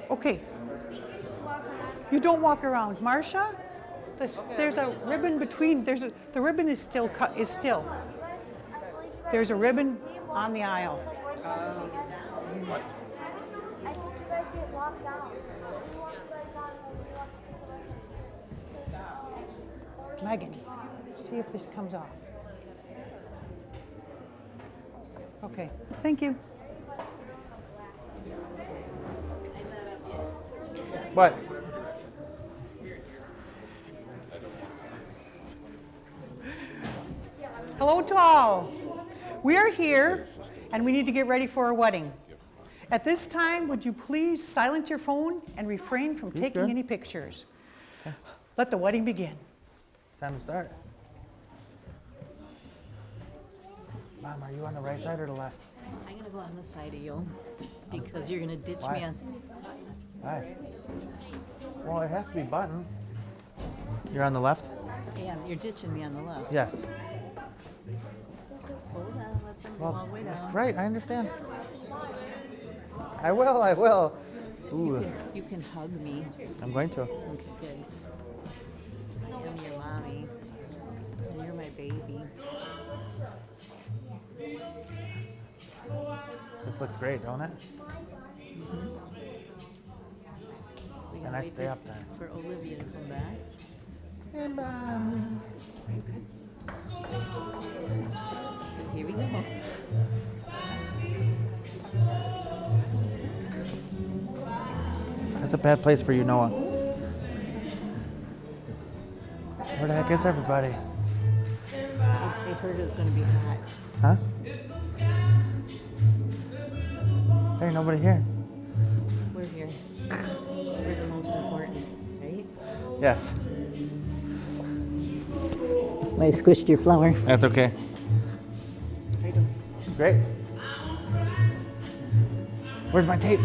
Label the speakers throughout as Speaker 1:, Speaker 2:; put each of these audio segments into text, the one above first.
Speaker 1: Okay. You don't walk around. Marsha, there's a ribbon between, the ribbon is still cut, is still. There's a ribbon on the aisle.
Speaker 2: What?
Speaker 3: I think you guys get locked out.
Speaker 1: Megan, see if this comes off. Okay, thank you.
Speaker 2: What?
Speaker 1: Hello to all. We are here and we need to get ready for our wedding. At this time, would you please silence your phone and refrain from taking any pictures? Let the wedding begin.
Speaker 2: It's time to start. Mom, are you on the right side or the left?
Speaker 4: I'm gonna go on the side of you because you're gonna ditch me on.
Speaker 2: Why? Well, it has to be buttoned. You're on the left?
Speaker 4: Yeah, you're ditching me on the left.
Speaker 2: Yes.
Speaker 4: Hold on, let them go all the way down.
Speaker 2: Right, I understand. I will. Ooh,
Speaker 4: You can hug me.
Speaker 2: I'm going to.
Speaker 4: Okay, good. I'm your mommy. And you're my baby.
Speaker 2: This looks great, don't it?
Speaker 4: We
Speaker 2: And
Speaker 4: gotta
Speaker 2: I
Speaker 4: wait
Speaker 2: stay up there.
Speaker 4: for Olivia to come back.
Speaker 2: And bye.
Speaker 4: Here we go.
Speaker 2: That's a bad place for you, Noah. Where the heck is everybody?
Speaker 4: I heard it was gonna be hot.
Speaker 2: Huh? Hey, nobody here.
Speaker 4: We're here. We're the most important, right?
Speaker 2: Yes.
Speaker 4: I squished your flower.
Speaker 2: That's okay. Great. Where's my tape?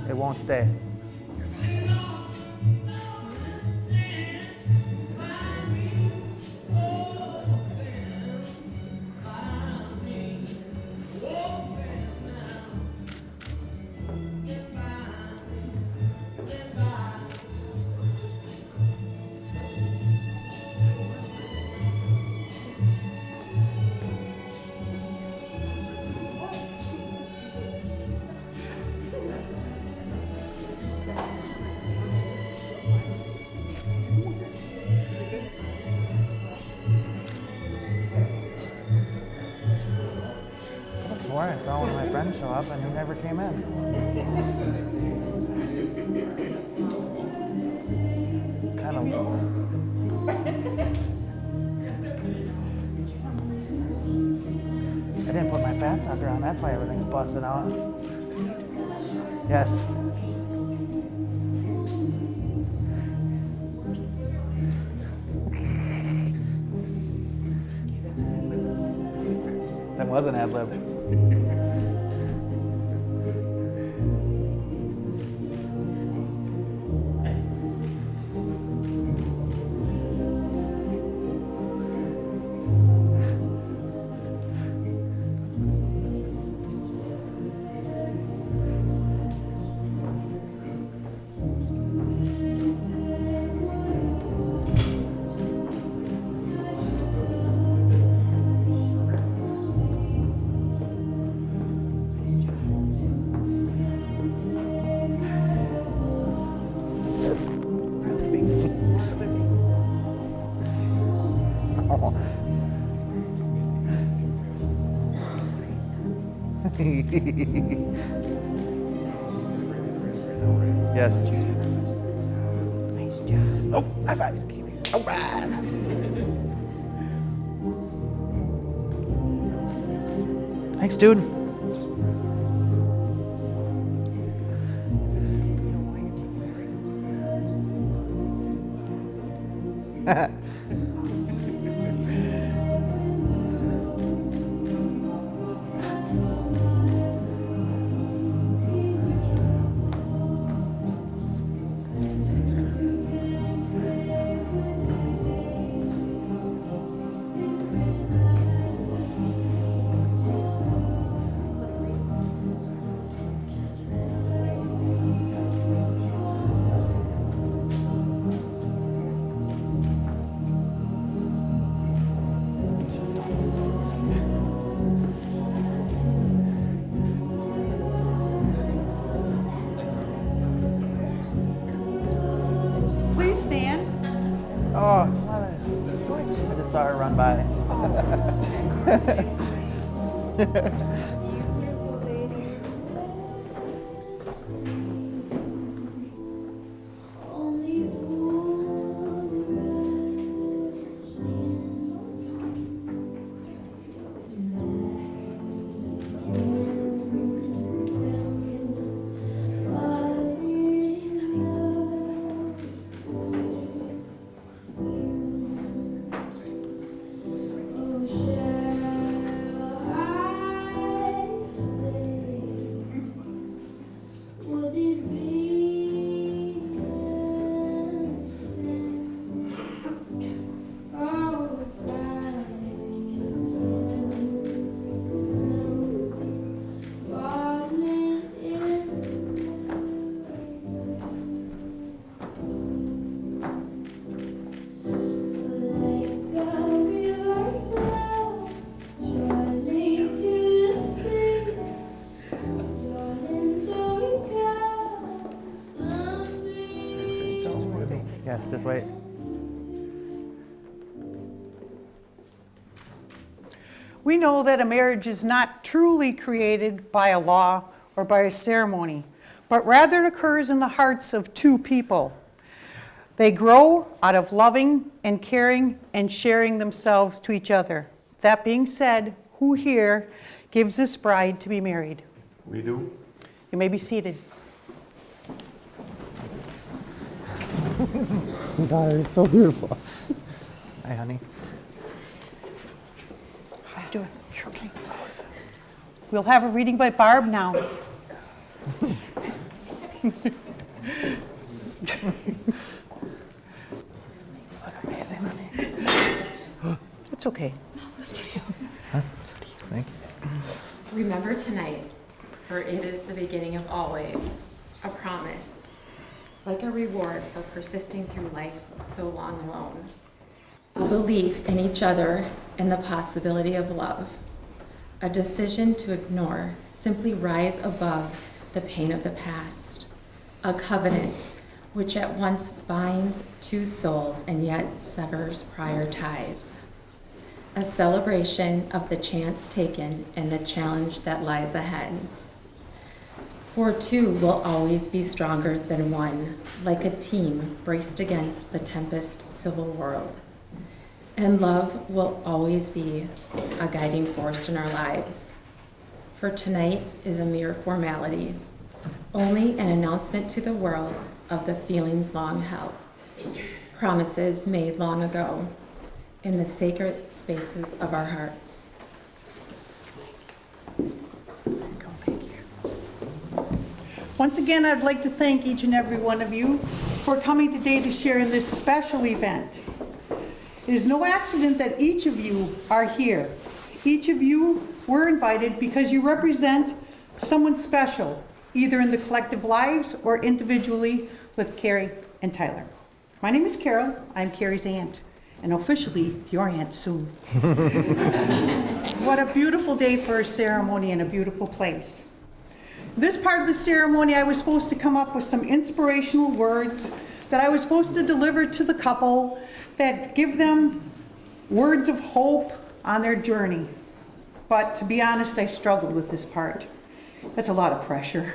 Speaker 2: It won't stay. I saw one of my friends show up and he never came in. Kind of. I didn't put my fat sucker on, that's why everything's busted out. Yes. That was an ad lib. Yes.
Speaker 1: Nice job.
Speaker 2: Oh, high fives. All right. Thanks, dude. Oh, mother. I just saw her run by. Yes, just wait.
Speaker 1: We know that a marriage is not truly created by a law or by a ceremony, but rather it occurs in the hearts of two people. They grow out of loving and caring and sharing themselves to each other. That being said, who here gives this bride to be married?
Speaker 5: We do.
Speaker 1: You may be seated.
Speaker 2: Your daughter is so beautiful. Hi, honey.
Speaker 1: How you doing? You're okay. We'll have a reading by Barb now.
Speaker 2: Amazing, honey.
Speaker 1: It's okay.
Speaker 2: Thank you.
Speaker 6: Remember tonight, for it is the beginning of always, a promise, like a reward for persisting through life so long alone. A belief in each other and the possibility of love. A decision to ignore, simply rise above the pain of the past. A covenant which at once binds two souls and yet severs prior ties. A celebration of the chance taken and the challenge that lies ahead. For two will always be stronger than one, like a team braced against the tempest civil world. And love will always be a guiding force in our lives. For tonight is a mere formality, only an announcement to the world of the feelings long held, promises made long ago in the sacred spaces of our hearts.
Speaker 1: Once again, I'd like to thank each and every one of you for coming today to share in this special event. It is no accident that each of you are here. Each of you were invited because you represent someone special, either in the collective lives or individually with Kerrie and Tyler. My name is Carol. I'm Kerrie's aunt, and officially your aunt soon. What a beautiful day for a ceremony in a beautiful place. This part of the ceremony, I was supposed to come up with some inspirational words that I was supposed to deliver to the couple that give them words of hope on their journey. But to be honest, I struggled with this part. That's a lot of pressure.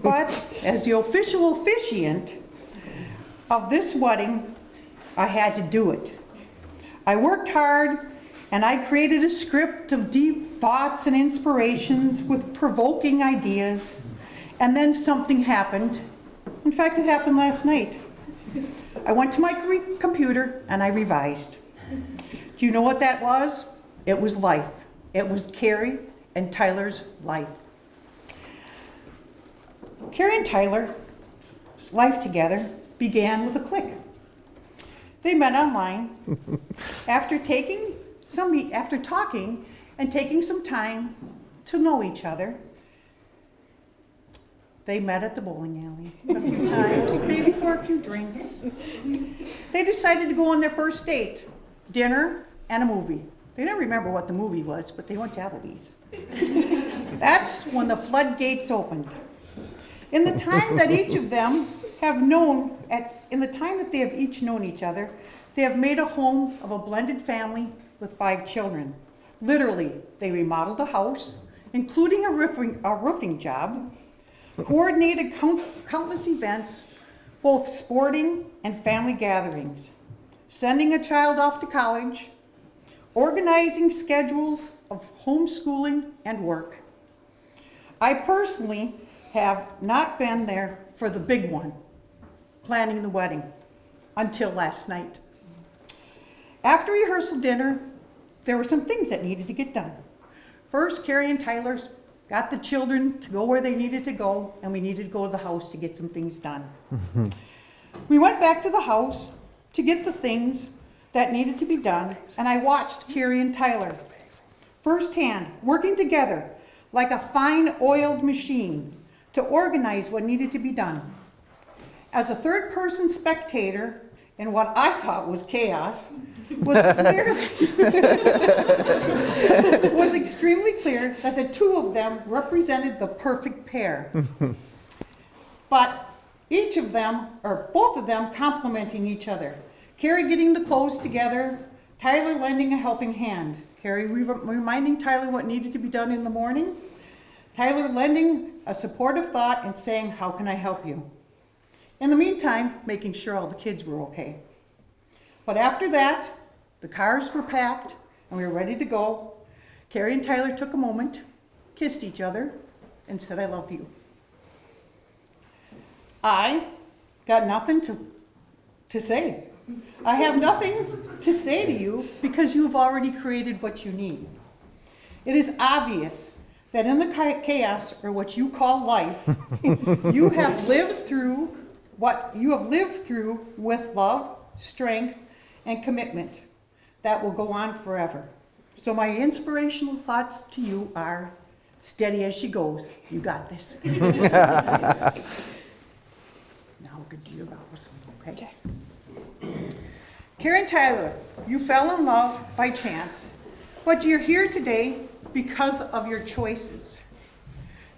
Speaker 1: But as the official officiant of this wedding, I had to do it. I worked hard and I created a script of deep thoughts and inspirations with provoking ideas. And then something happened. In fact, it happened last night. I went to my computer and I revised. Do you know what that was? It was life. It was Kerrie and Tyler's life. Kerrie and Tyler's life together began with a click. They met online. After talking and taking some time to know each other, they met at the bowling alley a few times, maybe for a few drinks. They decided to go on their first date, dinner and a movie. They didn't remember what the movie was, but they went to Applebee's. That's when the floodgates opened. In the time that each of them have known, in the time that they have each known each other, they have made a home of a blended family with 5 children. Literally, they remodeled a house, including a roofing job, coordinated countless events, both sporting and family gatherings, sending a child off to college, organizing schedules of homeschooling and work. I personally have not been there for the big one, planning the wedding, until last night. After rehearsal dinner, there were some things that needed to get done. First, Kerrie and Tyler got the children to go where they needed to go, and we needed to go to the house to get some things done. We went back to the house to get the things that needed to be done, and I watched Kerrie and Tyler firsthand working together like a fine oiled machine to organize what needed to be done. As a third person spectator in what I thought was chaos, was extremely clear that the two of them represented the perfect pair. But each of them, or both of them, complementing each other. Kerrie getting the clothes together, Tyler lending a helping hand. Kerrie reminding Tyler what needed to be done in the morning, Tyler lending a supportive thought and saying, "How can I help you?" In the meantime, making sure all the kids were okay. But after that, the cars were packed and we were ready to go. Kerrie and Tyler took a moment, kissed each other, and said, "I love you." I got nothing to say. I have nothing to say to you because you've already created what you need. It is obvious that in the chaos, or what you call life, you have lived through what you have lived through with love, strength, and commitment that will go on forever. So my inspirational thoughts to you are, steady as she goes, you got this. Now good to your vows, okay? Kerrie and Tyler, you fell in love by chance, but you're here today because of your choices.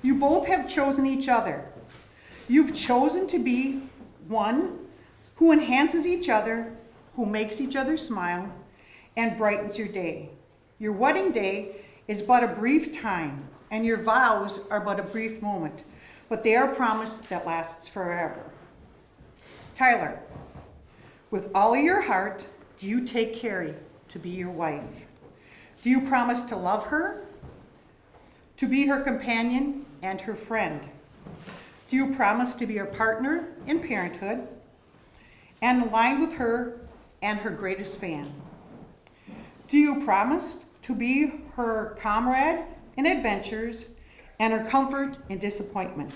Speaker 1: You both have chosen each other. You've chosen to be one who enhances each other, who makes each other smile, and brightens your day. Your wedding day is but a brief time, and your vows are but a brief moment, but they are a promise that lasts forever. Tyler, with all of your heart, do you take Kerrie to be your wife? Do you promise to love her, to be her companion and her friend? Do you promise to be her partner in parenthood and align with her and her greatest fan? Do you promise to be her comrade in adventures and her comfort in disappointment?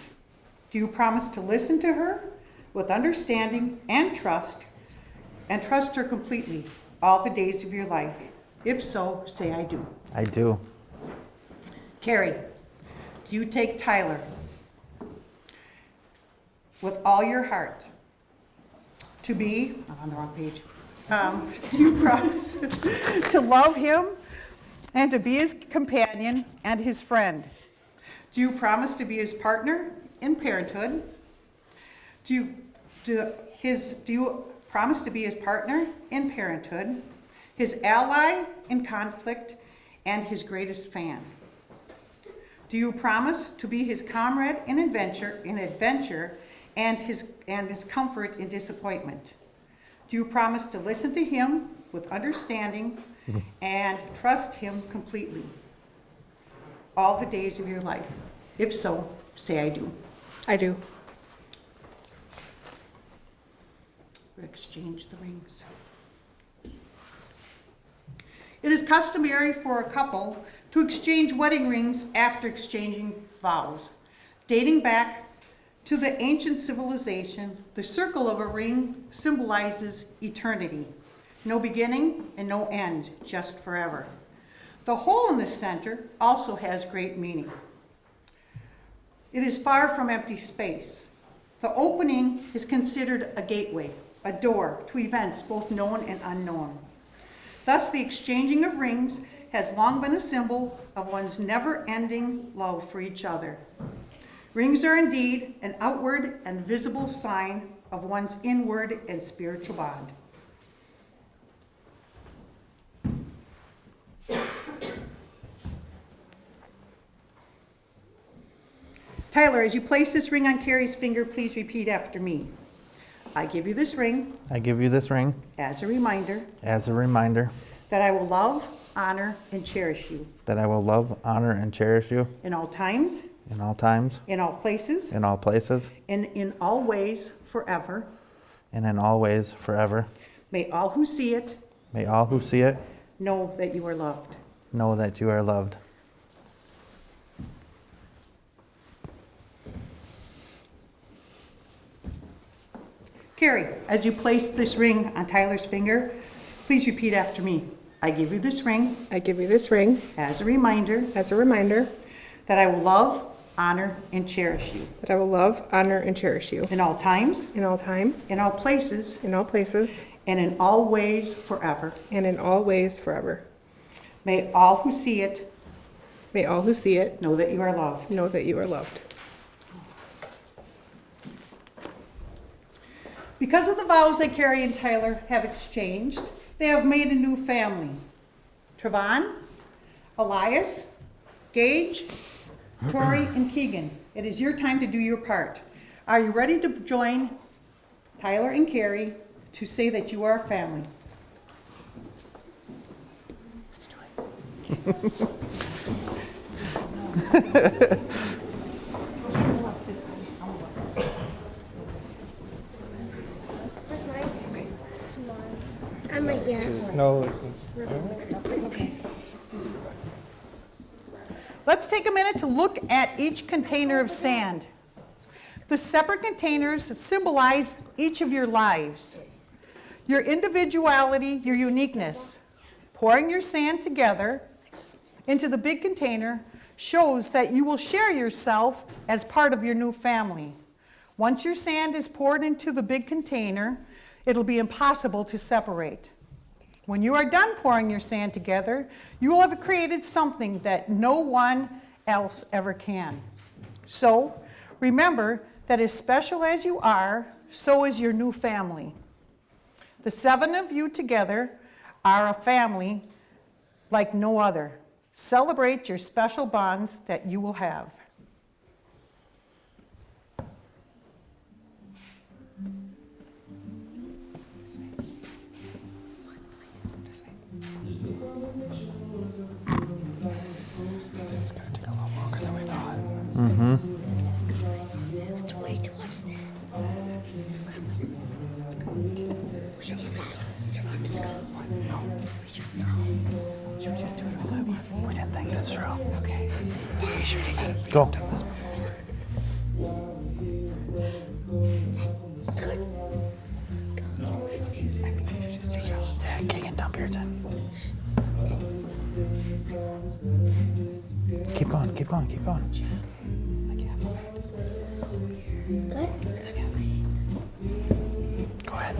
Speaker 1: Do you promise to listen to her with understanding and trust her completely all the days of your life? If so, say I do.
Speaker 2: I do.
Speaker 1: Kerrie, do you take Tyler with all your heart to be, I'm on the wrong page, do you promise to love him and to be his companion and his friend? Do you promise to be his partner in parenthood? Do you promise to be his partner in parenthood, his ally in conflict, and his greatest fan? Do you promise to be his comrade in adventure and his comfort in disappointment? Do you promise to listen to him with understanding and trust him completely all the days of your life? If so, say I do.
Speaker 5: I do.
Speaker 1: We'll exchange the rings. It is customary for a couple to exchange wedding rings after exchanging vows. Dating back to the ancient civilization, the circle of a ring symbolizes eternity. No beginning and no end, just forever. The hole in the center also has great meaning. It is far from empty space. The opening is considered a gateway, a door to events both known and unknown. Thus, the exchanging of rings has long been a symbol of one's never-ending love for each other. Rings are indeed an outward and visible sign of one's inward and spiritual bond. Tyler, as you place this ring on Kerrie's finger, please repeat after me. I give you this ring
Speaker 2: I give you this ring
Speaker 1: as a reminder
Speaker 2: as a reminder
Speaker 1: that I will love, honor, and cherish you
Speaker 2: that I will love, honor, and cherish you
Speaker 1: in all times,
Speaker 2: in all times,
Speaker 1: in all places,
Speaker 2: in all places,
Speaker 1: and in all ways forever.
Speaker 2: and in all ways forever.
Speaker 1: May all who see it
Speaker 2: May all who see it
Speaker 1: know that you are loved.
Speaker 2: know that you are loved.
Speaker 1: Kerrie, as you place this ring on Tyler's finger, please repeat after me. I give you this ring
Speaker 5: I give you this ring
Speaker 1: as a reminder
Speaker 5: as a reminder
Speaker 1: that I will love, honor, and cherish you
Speaker 5: that I will love, honor, and cherish you
Speaker 1: in all times,
Speaker 5: in all times,
Speaker 1: in all places,
Speaker 5: in all places,
Speaker 1: and in all ways forever.
Speaker 5: and in all ways forever.
Speaker 1: May all who see it
Speaker 5: May all who see it
Speaker 1: know that you are loved.
Speaker 5: know that you are loved.
Speaker 1: Because of the vows that Kerrie and Tyler have exchanged, they have made a new family. Trevon, Elias, Gage, Tori, and Keegan, it is your time to do your part. Are you ready to join Tyler and Kerrie to say that you are a family? Let's do it.
Speaker 3: Where's mine? Come on. I'm right here.
Speaker 7: No,
Speaker 1: Let's take a minute to look at each container of sand. The separate containers symbolize each of your lives, your individuality, your uniqueness. Pouring your sand together into the big container shows that you will share yourself as part of your new family. Once your sand is poured into the big container, it'll be impossible to separate. When you are done pouring your sand together, you will have created something that no one else ever can. So, remember that as special as you are, so is your new family. The 7 of you together are a family like no other. Celebrate your special bonds that you will have.
Speaker 3: Let's wait to watch that.
Speaker 2: We didn't think this through. Okay. Go. Yeah, kick and dump yours in. Keep going, keep going, keep going. Go ahead.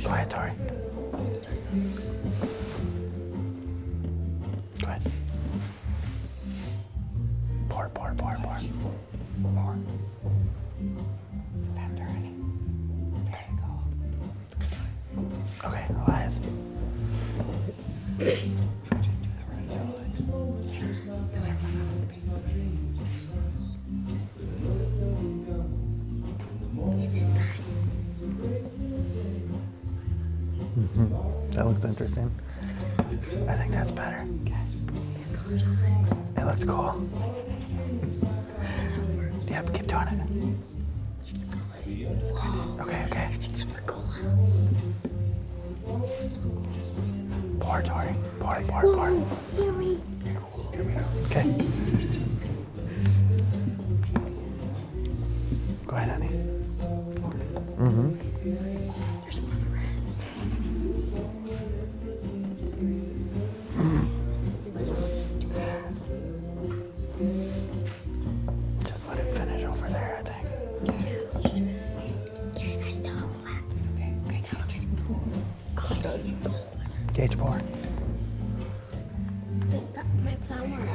Speaker 2: Go ahead, Tori. Go ahead. Pour. More. Faster, honey. There you go. Okay, Elias. Just do the rest of That looks interesting. I think that's better. It looks cool. Yep, keep doing it. Okay. Pour, Tori. Pour. Okay. Go ahead, honey.
Speaker 3: You're supposed to rest.
Speaker 2: Just let it finish over there, I think.
Speaker 3: Okay, I still have flats. Okay. That looks cool.
Speaker 5: It does.
Speaker 2: Gauge pour.
Speaker 3: My flower.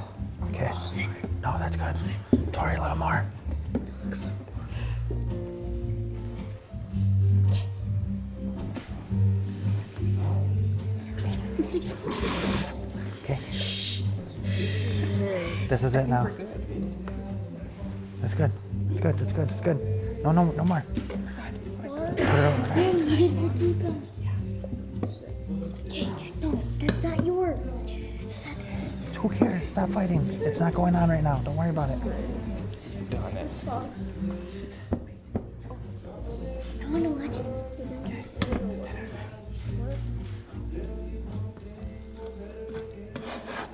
Speaker 2: Tori, a little more. Okay. This is it now. That's good. It's good. It's good. It's good. No, no, no more. Let's put it over there.
Speaker 3: Dang, you didn't keep them. Okay, no, that's not yours.
Speaker 2: Who cares? Stop fighting. It's not going on right now. Don't worry about it.
Speaker 3: Sucks. I want to watch it.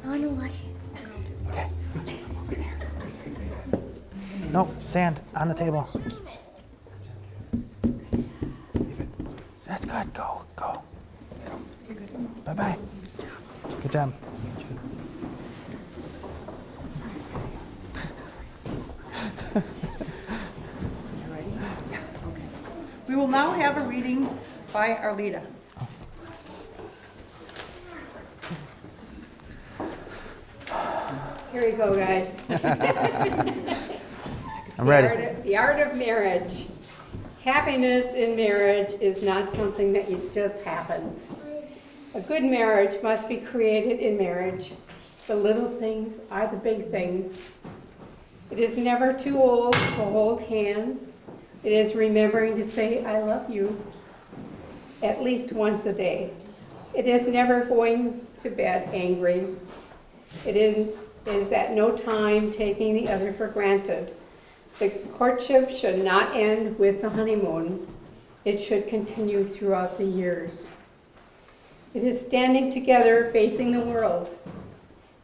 Speaker 3: I want to watch it.
Speaker 2: Okay. No, sand on the table. That's good. Go, go. Bye-bye. Good job.
Speaker 1: We will now have a reading by Arlita.
Speaker 7: Here we go, guys.
Speaker 2: I'm ready.
Speaker 7: The art of marriage. Happiness in marriage is not something that just happens. A good marriage must be created in marriage. The little things are the big things. It is never too old to hold hands. It is remembering to say, I love you, at least once a day. It is never going to bed angry. It is at no time taking the other for granted. The courtship should not end with the honeymoon. It should continue throughout the years. It is standing together facing the world.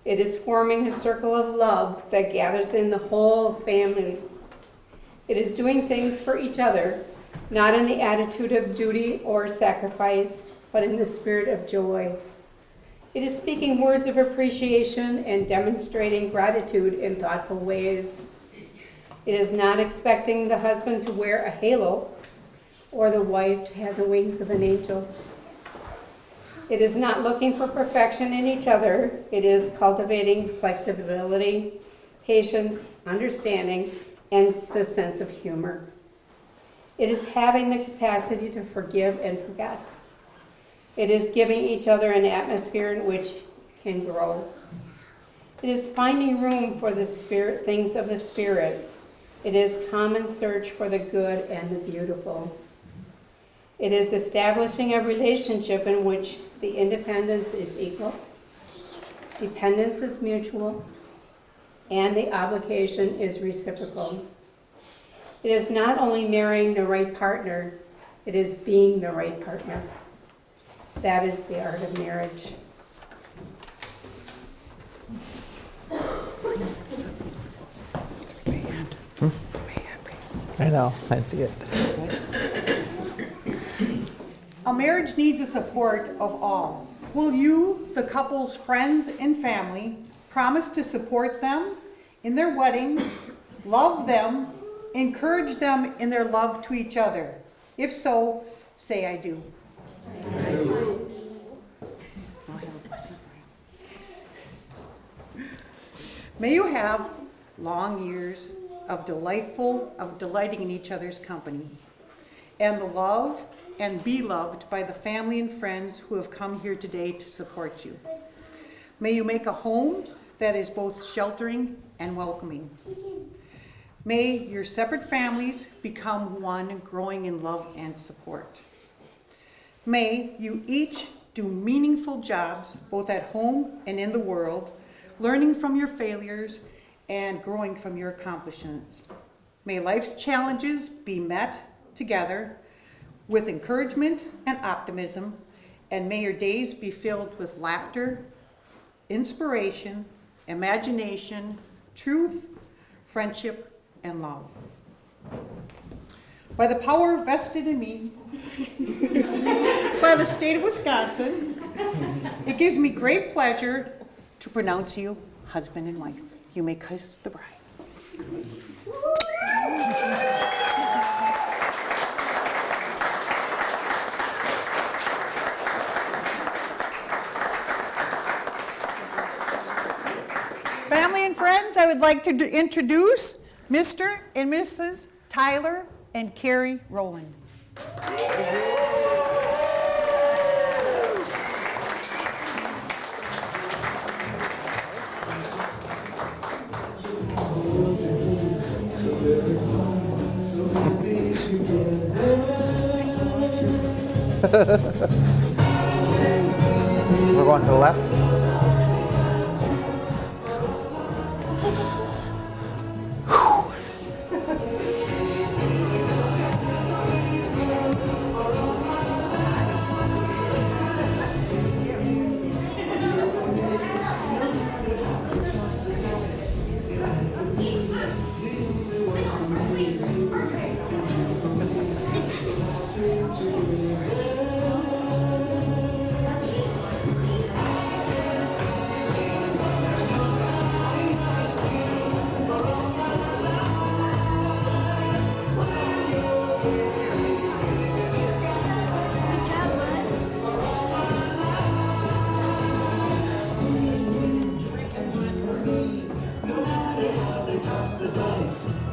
Speaker 7: It is forming a circle of love that gathers in the whole family. It is doing things for each other, not in the attitude of duty or sacrifice, but in the spirit of joy. It is speaking words of appreciation and demonstrating gratitude in thoughtful ways. It is not expecting the husband to wear a halo or the wife to have the wings of an angel. It is not looking for perfection in each other. It is cultivating flexibility, patience, understanding, and the sense of humor. It is having the capacity to forgive and forget. It is giving each other an atmosphere in which can grow. It is finding room for the spirit, things of the spirit. It is common search for the good and the beautiful. It is establishing a relationship in which the independence is equal, dependence is mutual, and the obligation is reciprocal. It is not only marrying the right partner, it is being the right partner. That is the art of marriage.
Speaker 2: I know. I see it.
Speaker 1: A marriage needs the support of all. Will you, the couple's friends and family, promise to support them in their wedding, love them, encourage them in their love to each other? If so, say I do. May you have long years of delighting in each other's company, and the love and be loved by the family and friends who have come here today to support you. May you make a home that is both sheltering and welcoming. May your separate families become one, growing in love and support. May you each do meaningful jobs, both at home and in the world, learning from your failures and growing from your accomplishments. May life's challenges be met together with encouragement and optimism, and may your days be filled with laughter, inspiration, imagination, truth, friendship, and love. By the power vested in me by the state of Wisconsin, it gives me great pleasure to pronounce you husband and wife. You may kiss the bride. Family and friends, I I would like to introduce Mr. and Mrs. Tyler and Kerrie Rowland.
Speaker 2: We're going to the left.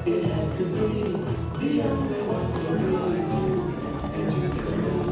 Speaker 8: It had to be the only one for me is you, and you can